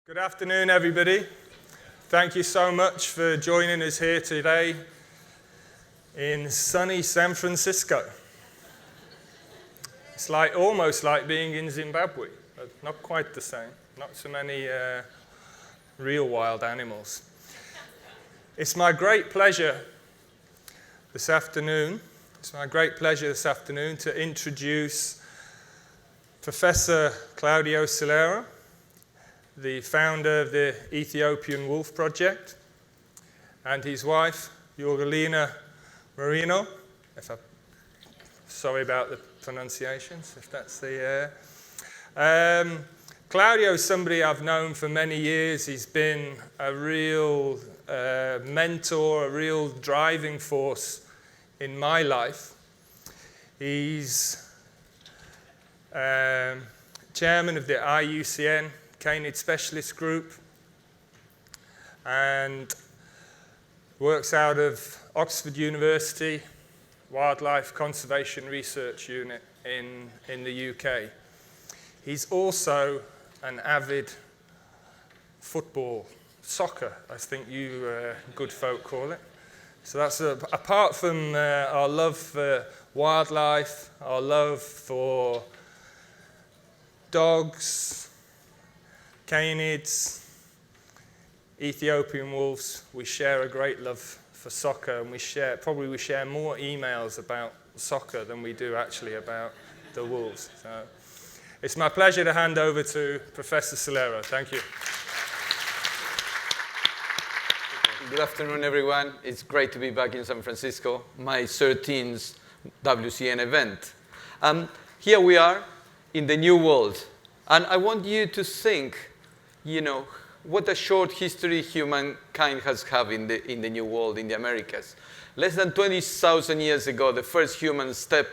Good afternoon, everybody. Thank you so much for joining us here today in sunny San Francisco. It's almost like being in Zimbabwe, but not quite the same. Not so many real wild animals. It's my great pleasure this afternoon to introduce Professor Claudio Silera, the founder of the Ethiopian Wolf Project, and his wife, Jorgelina Marino. Sorry about the pronunciations, if that's the... Claudio is somebody I've known for many years. He's been a real mentor, a real driving force in my life. He's chairman of the IUCN Canid Specialist Group and works out of Oxford University Wildlife Conservation Research Unit in the UK. He's also an avid soccer, I think you good folk call it. So that's apart from our love for wildlife, our love for dogs, canids, Ethiopian wolves, we share a great love for soccer, and we share more emails about soccer than we do actually about the wolves. So it's my pleasure to hand over to Professor Silera. Thank you. Good afternoon, everyone. It's great to be back in San Francisco, my 13th WCN event. Here we are in the New World, and I want you to think, what a short history humankind has had in the New World, in the Americas. Less than 20,000 years ago, the first humans stepped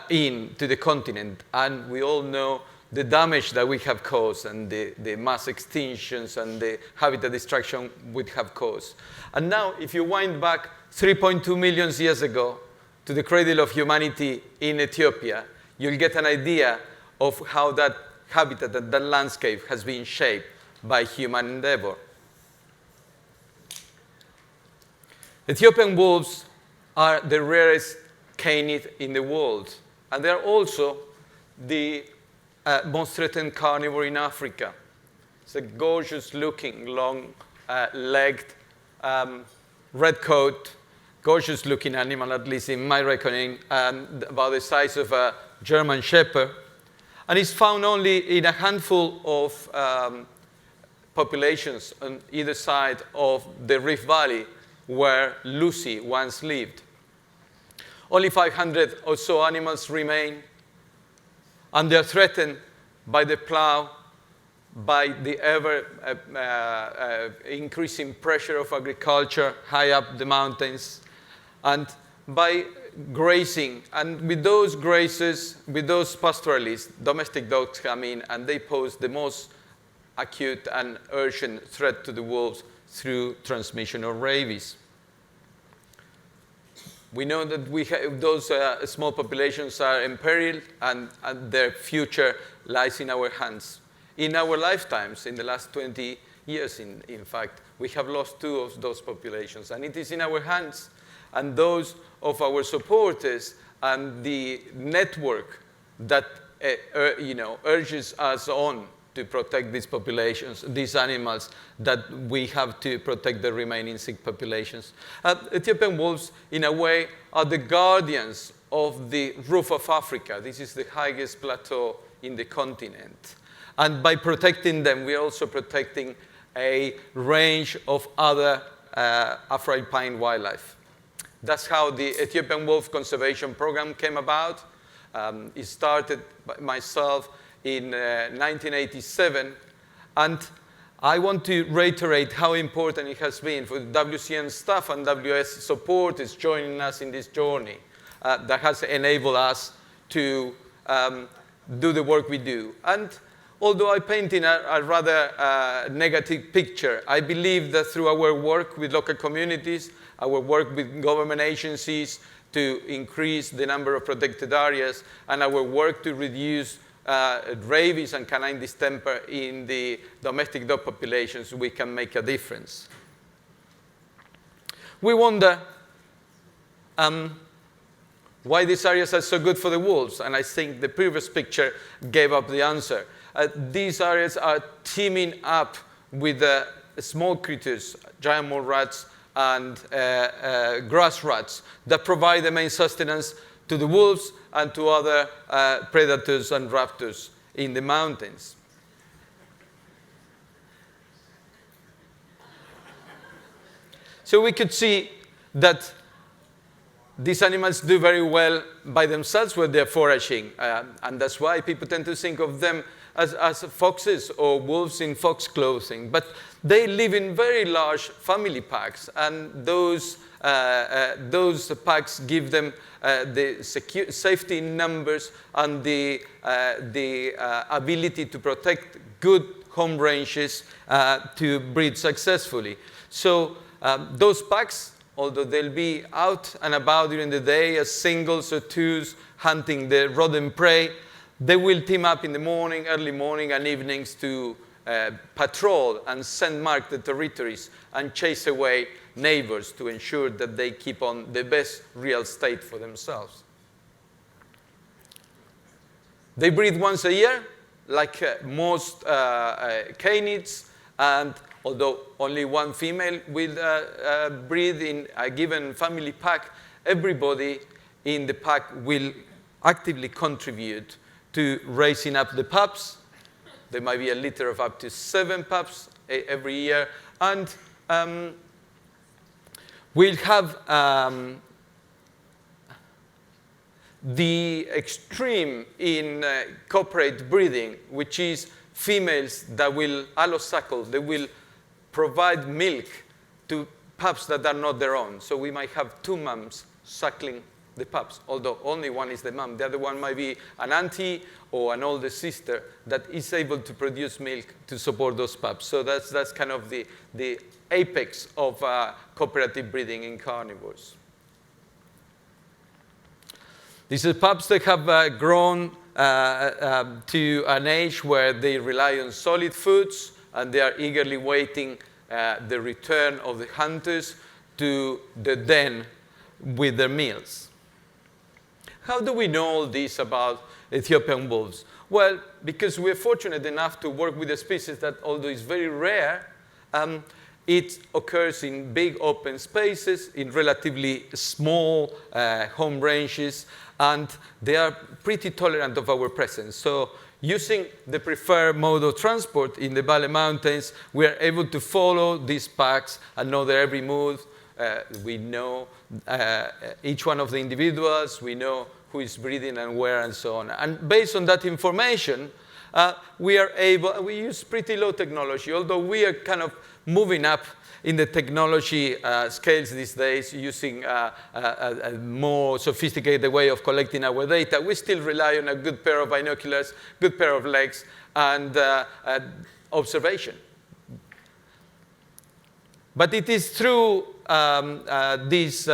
into the continent, and we all know the damage that we have caused and the mass extinctions and the habitat destruction we have caused. And now, if you wind back 3.2 million years ago to the cradle of humanity in Ethiopia, you'll get an idea of how that habitat and that landscape has been shaped by human endeavor. Ethiopian wolves are the rarest canid in the world, and they are also the most threatened carnivore in Africa. It's a gorgeous-looking, long-legged, red coat, gorgeous-looking animal, at least in my reckoning, about the size of a German Shepherd. And it's found only in a handful of populations on either side of the Rift Valley where Lucy once lived. Only 500 or so animals remain, and they're threatened by the plow, by the ever increasing pressure of agriculture high up the mountains, and by grazing. And with those grazes, with those pastoralists, domestic dogs come in and they pose the most acute and urgent threat to the wolves through transmission of rabies. We know that those small populations are imperiled, and their future lies in our hands. In our lifetimes, in the last 20 years, in fact, we have lost 2 of those populations, and it is in our hands and those of our supporters and the network that urges us on to protect these populations, these animals, that we have to protect the remaining sick populations. Ethiopian wolves, in a way, are the guardians of the roof of Africa. This is the highest plateau in the continent. And by protecting them, we're also protecting a range of other Afro-alpine wildlife. That's how the Ethiopian Wolf Conservation Program came about. It started by myself in 1987, and I want to reiterate how important it has been for the WCN staff and WS supporters joining us in this journey that has enabled us to do the work we do. And although I paint in a rather negative picture, I believe that through our work with local communities, our work with government agencies to increase the number of protected areas, and our work to reduce rabies and canine distemper in the domestic dog populations, we can make a difference. We wonder why these areas are so good for the wolves, and I think the previous picture gave up the answer. These areas are teaming up with small critters, giant mole rats and grass rats that provide the main sustenance to the wolves and to other predators and raptors in the mountains. So we could see that these animals do very well by themselves when they're foraging, and that's why people tend to think of them as foxes or wolves in fox clothing. But they live in very large family packs, and those packs give them the safety in numbers and the ability to protect good home ranges to breed successfully. So those packs, although they'll be out and about during the day as singles or twos hunting the rodent prey, they will team up in the morning, early morning and evenings to patrol and scent mark the territories and chase away neighbors to ensure that they keep on the best real estate for themselves. They breed once a year, like most canids, and although only one female will breed in a given family pack, everybody in the pack will actively contribute to raising up the pups. There might be a litter of up to 7 pups every year. And we'll have the extreme in cooperate breeding, which is females that will allosuckle. They will provide milk to pups that are not their own. So we might have 2 moms suckling the pups, although only one is the mom. The other one might be an auntie or an older sister that is able to produce milk to support those pups. So that's kind of the apex of cooperative breeding in carnivores. These are pups that have grown to an age where they rely on solid foods, and they are eagerly waiting the return of the hunters to the den with their meals. How do we know all this about Ethiopian wolves? Well, because we're fortunate enough to work with a species that, although it's very rare, it occurs in big open spaces, in relatively small home ranges, and they are pretty tolerant of our presence. So using the preferred mode of transport in the Vale Mountains, we are able to follow these packs and know their every move. We know each one of the individuals. We know who is breeding and where and so on. And based on that information, we are able, we use pretty low technology, although we are kind of moving up in the technology scales these days, using a more sophisticated way of collecting our data. We still rely on a good pair of binoculars, good pair of legs, and observation. But it is through this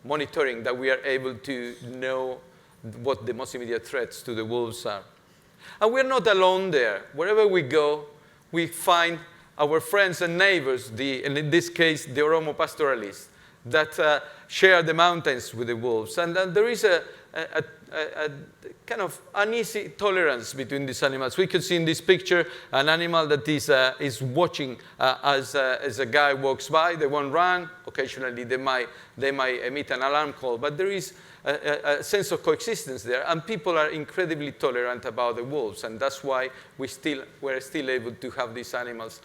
monitoring that we are able to know what the most immediate threats to the wolves are. And we're not alone there. Wherever we go, we find our friends and neighbors, and in this case, the Oromo pastoralists, that share the mountains with the wolves. And there is a kind of uneasy tolerance between these animals. We could see in this picture an animal that is watching as a guy walks by. They won't run. Occasionally, they might emit an alarm call. But there is a sense of coexistence there. And people are incredibly tolerant about the wolves. And that's why we're still able to have these animals'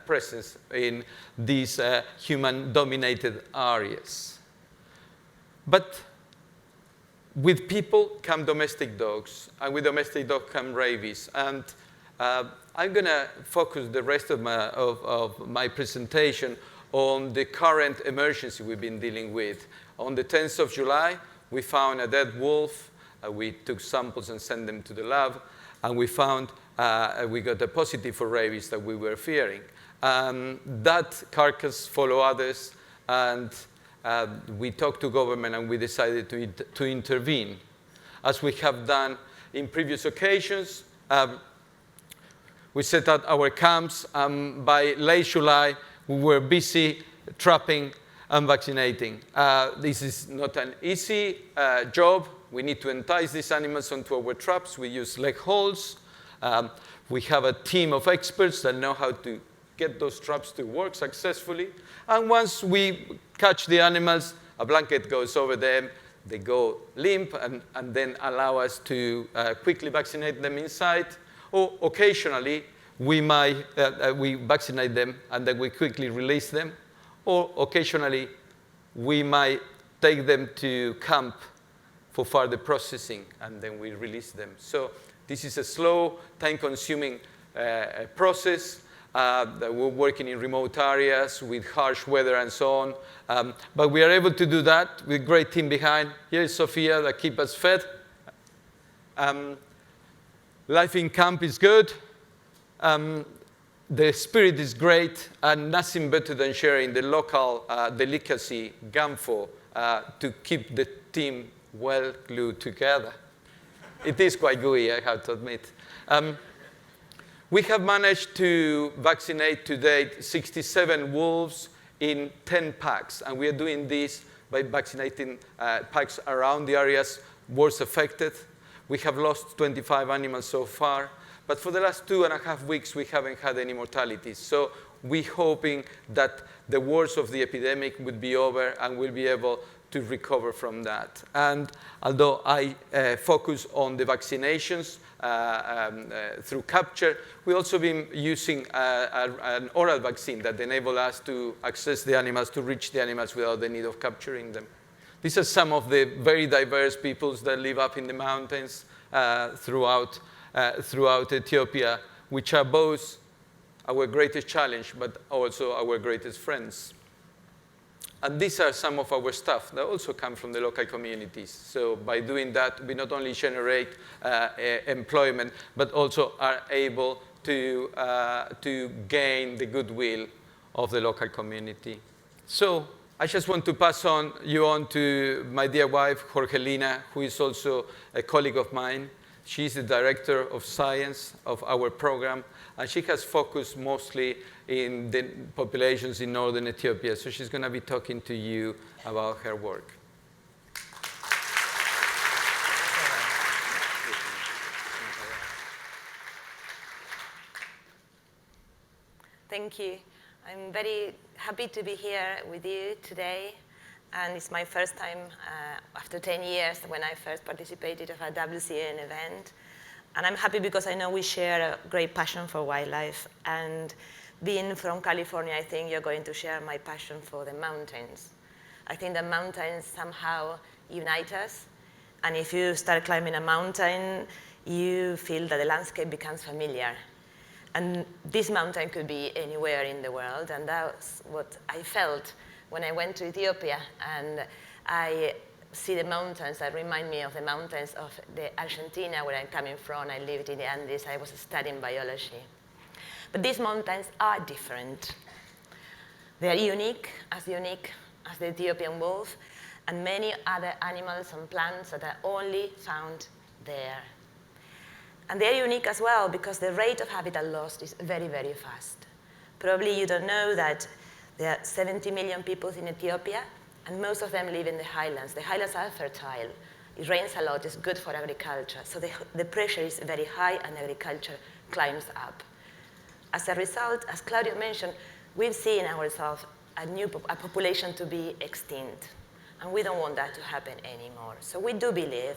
presence in these human-dominated areas. But with people come domestic dogs, and with domestic dogs come rabies. And I'm going to focus the rest of my presentation on the current emergency we've been dealing with. On the 10th of July, we found a dead wolf. We took samples and sent them to the lab, and we found we got a positive for rabies that we were fearing. That carcass followed others, and we talked to government, and we decided to intervene, as we have done in previous occasions. We set out our camps. By late July, we were busy trapping and vaccinating. This is not an easy job. We need to entice these animals onto our traps. We use leg holds. We have a team of experts that know how to get those traps to work successfully. And once we catch the animals, a blanket goes over them. They go limp and then allow us to quickly vaccinate them inside. Or occasionally, we vaccinate them and then we quickly release them. Or occasionally, we might take them to camp for further processing and then we release them. So this is a slow, time-consuming process. We're working in remote areas with harsh weather and so on. But we are able to do that with a great team behind. Here is Sophia that keeps us fed. Life in camp is good. The spirit is great, and nothing better than sharing the local delicacy, ganfo, to keep the team well glued together. It is quite gooey, I have to admit. We have managed to vaccinate to date 67 wolves in 10 packs, and we are doing this by vaccinating packs around the areas worst affected. We have lost 25 animals so far, but for the last 2.5 weeks, we haven't had any mortalities. So we're hoping that the worst of the epidemic would be over and we'll be able to recover from that. And although I focus on the vaccinations through capture, we've also been using an oral vaccine that enable us to access the animals, to reach the animals without the need of capturing them. These are some of the very diverse peoples that live up in the mountains throughout Ethiopia, which are both our greatest challenge, but also our greatest friends. And these are some of our staff that also come from the local communities. So by doing that, we not only generate employment, but also are able to gain the goodwill of the local community. So I just want to pass you on to my dear wife, Jorgelina, who is also a colleague of mine. She's the director of science of our program, and she has focused mostly in the populations in northern Ethiopia. So she's going to be talking to you about her work. Thank you. I'm very happy to be here with you today. And it's my first time after 10 years when I first participated of a WCN event. And I'm happy because I know we share a great passion for wildlife. And being from California, I think you're going to share my passion for the mountains. I think the mountains somehow unite us. And if you start climbing a mountain, you feel that the landscape becomes familiar. And this mountain could be anywhere in the world. And that's what I felt when I went to Ethiopia and I see the mountains that remind me of the mountains of Argentina, where I'm coming from. I lived in the Andes. I was studying biology. But these mountains are different. They are unique as the Ethiopian wolf and many other animals and plants that are only found there. And they're unique as well because the rate of habitat loss is very, very fast. Probably you don't know that there are 70 million people in Ethiopia, and most of them live in the highlands. The highlands are fertile. It rains a lot. It's good for agriculture. So the pressure is very high, and agriculture climbs up. As a result, as Claudio mentioned, we've seen ourselves a population to be extinct, and we don't want that to happen anymore. So we do believe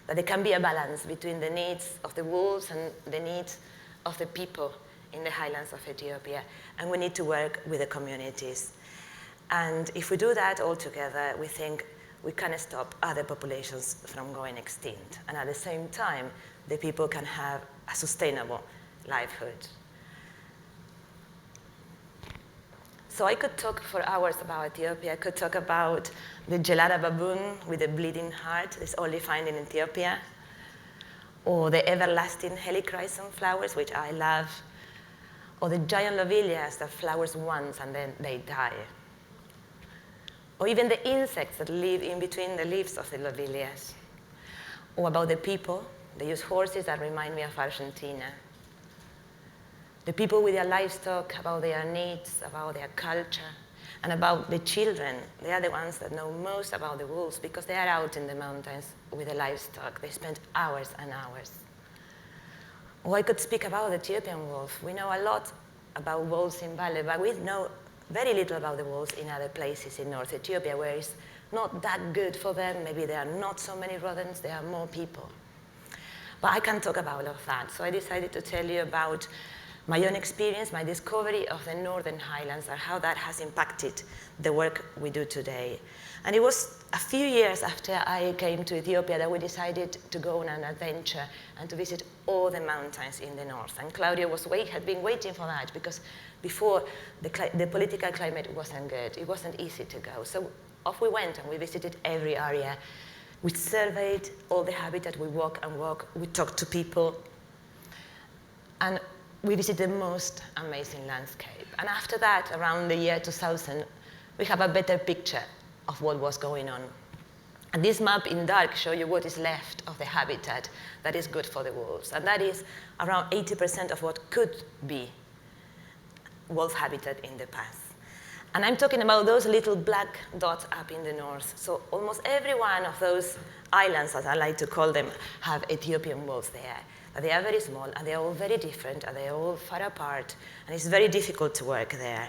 that there can be a balance between the needs of the wolves and the needs of the people in the highlands of Ethiopia, and we need to work with the communities. And if we do that all together, we think we can stop other populations from going extinct. And at the same time, the people can have a sustainable livelihood. So I could talk for hours about Ethiopia. I could talk about the Gelada baboon with the bleeding heart that's only found in Ethiopia, or the everlasting helichrysum flowers, which I love, or the giant lobelias that flowers once and then they die. Or even the insects that live in between the leaves of the lobelias. Or about the people They use horses that remind me of Argentina. The people with their livestock, about their needs, about their culture, and about the children. They are the ones that know most about the wolves because they are out in the mountains with the livestock. They spend hours and hours. Or I could speak about the Ethiopian wolf. We know a lot about wolves in Bale, but we know very little about the wolves in other places in North Ethiopia where it's not that good for them. Maybe there are not so many rodents, there are more people. But I can't talk about all of that, so I decided to tell you about my own experience, my discovery of the Northern Highlands, and how that has impacted the work we do today. And it was a few years after I came to Ethiopia that we decided to go on an adventure and to visit all the mountains in the north. And Claudio had been waiting for that because before the political climate wasn't good. It wasn't easy to go. So off we went and we visited every area. We surveyed all the habitat. We walk and walk. We talked to people. And we visited the most amazing landscape. And after that, around the year 2000, we have a better picture of what was going on. And this map in dark shows you what is left of the habitat that is good for the wolves. And that is around 80% of what could be wolf habitat in the past. And I'm talking about those little black dots up in the north. So almost every one of those islands, as I like to call them, have Ethiopian wolves there. But they are very small, and they are all very different, and they are all far apart, and it's very difficult to work there.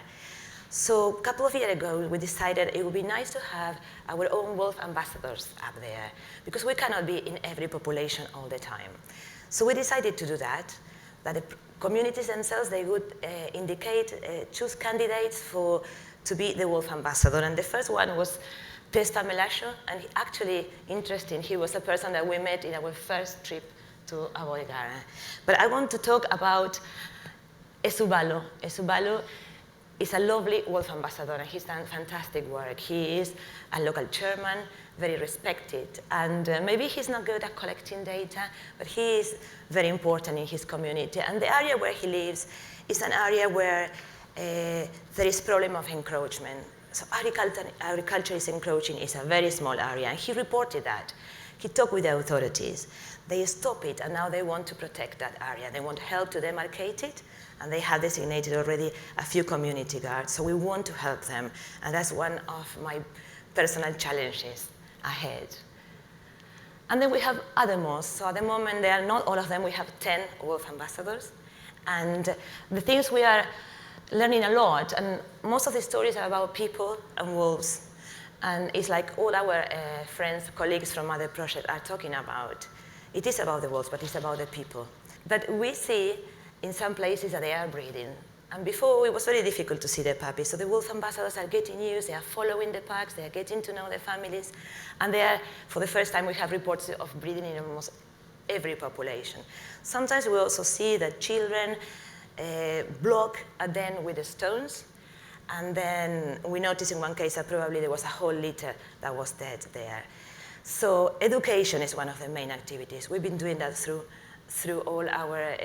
So a couple of years ago, we decided it would be nice to have our own wolf ambassadors up there, because we cannot be in every population all the time. So we decided to do that the communities themselves, they would choose candidates to be the wolf ambassador. And the first one was Testa Melasho, and actually, interesting, he was a person that we met in our first trip to Aboigara. But I want to talk about Esubalo. Esubalo is a lovely wolf ambassador, and he's done fantastic work. He is a local chairman, very respected, and maybe he's not good at collecting data, but he is very important in his community. And the area where he lives is an area where there is problem of encroachment. So agriculture is encroaching. It's a very small area, and he reported that. He talked with the authorities. They stopped it, and now they want to protect that area. They want help to demarcate it, and they have designated already a few community guards. So we want to help them, and that's one of my personal challenges ahead. And then we have other moths. So at the moment, they are not all of them. We have 10 wolf ambassadors, and the things we are learning a lot, and most of the stories are about people and wolves, and it's like all our friends, colleagues from other projects are talking about. It is about the wolves, but it's about the people. But we see in some places that they are breeding. And before, it was very difficult to see the puppies. So the wolf ambassadors are getting used. They are following the packs. They are getting to know the families. And they are, for the first time, we have reports of breeding in almost every population. Sometimes we also see that children block a den with the stones. And then we noticed in one case that probably there was a whole litter that was dead there. So education is one of the main activities. We've been doing that through all our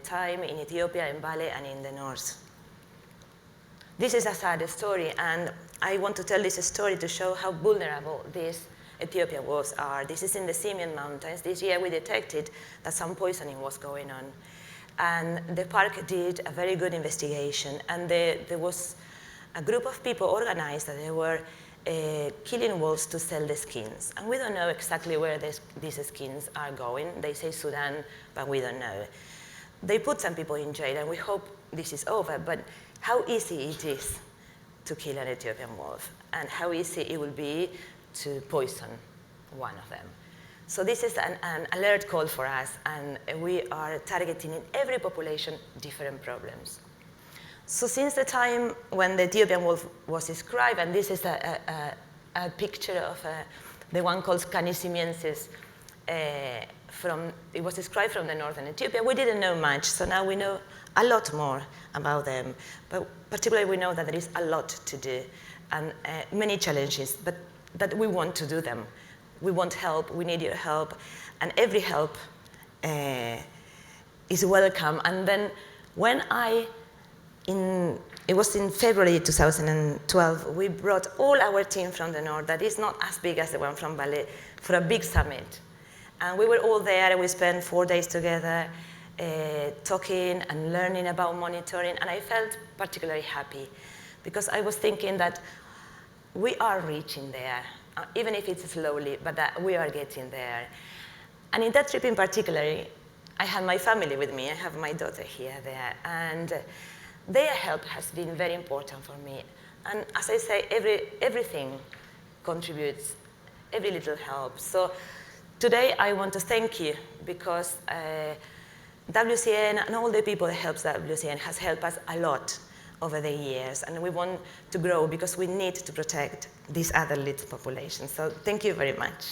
time in Ethiopia, in Bale, and in the north. This is a sad story, and I want to tell this story to show how vulnerable these Ethiopian wolves are. This is in the Simien Mountains. This year we detected that some poisoning was going on. And the park did a very good investigation, and there was a group of people organized that they were killing wolves to sell the skins. And we don't know exactly where these skins are going. They say Sudan, but we don't know. They put some people in jail, and we hope this is over, but how easy it is to kill an Ethiopian wolf, and how easy it will be to poison one of them. So this is an alert call for us, and we are targeting in every population different problems. So since the time when the Ethiopian wolf was described, and this is a picture of the one called Canis simiensis, it was described from the northern Ethiopia. We didn't know much, so now we know a lot more about them. But particularly we know that there is a lot to do and many challenges, but that we want to do them. We want help, we need your help, and every help is welcome. And then when it was in February 2012, we brought all our team from the north, that is not as big as the one from Bale, for a big summit. And we were all there, and we spent 4 days together talking and learning about monitoring, and I felt particularly happy because I was thinking that we are reaching there, even if it's slowly, but that we are getting there. And in that trip in particular, I had my family with me. I have my daughter here, there, and their help has been very important for me. And as I say, everything contributes, every little helps. So today I want to thank you because WCN and all the people that help WCN has helped us a lot over the years, and we want to grow because we need to protect these other little populations. So thank you very much.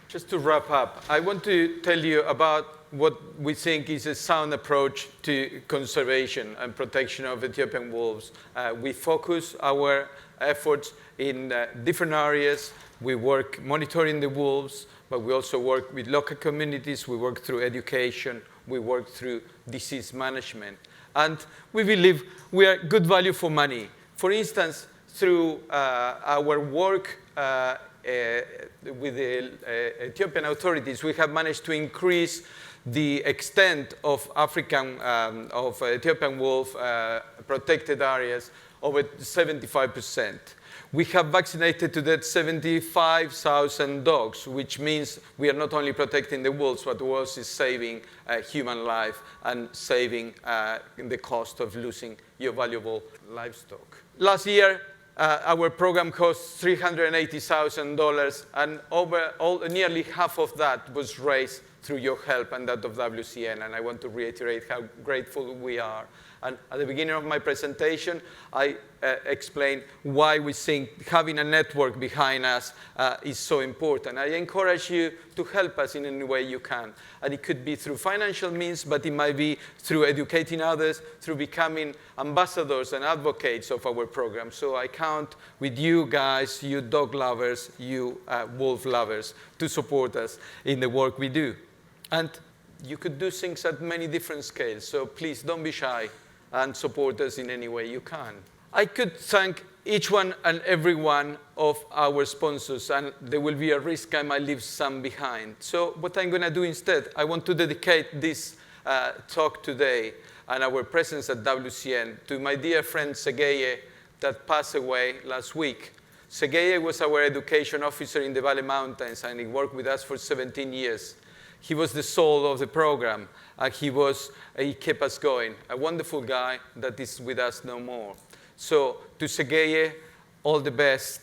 Just to wrap up, I want to tell you about what we think is a sound approach to conservation and protection of Ethiopian wolves. We focus our efforts in different areas. We work monitoring the wolves, but we also work with local communities. We work through education. We work through disease management. And we believe we are good value for money. For instance, through our work with the Ethiopian authorities, we have managed to increase the extent of Ethiopian wolf protected areas over 75%. We have vaccinated to that 75,000 dogs, which means we are not only protecting the wolves, but also saving human life and saving the cost of losing your valuable livestock. Last year, our program cost $380,000, and nearly half of that was raised through your help and that of WCN, and I want to reiterate how grateful we are. And at the beginning of my presentation, I explained why we think having a network behind us is so important. I encourage you to help us in any way you can. And it could be through financial means, but it might be through educating others, through becoming ambassadors and advocates of our program. So I count with you guys, you dog lovers, you wolf lovers, to support us in the work we do. And you could do things at many different scales, so please don't be shy and support us in any way you can. I could thank each one and every one of our sponsors, and there will be a risk I might leave some behind. So what I'm going to do instead, I want to dedicate this talk today and our presence at WCN to my dear friend Segeye that passed away last week. Segeye was our education officer in the Valley Mountains, and he worked with us for 17 years. He was the soul of the program, and he kept us going. A wonderful guy that is with us no more. So to Segeye, all the best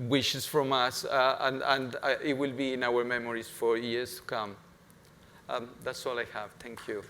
wishes from us, and it will be in our memories for years to come. That's all I have. Thank you.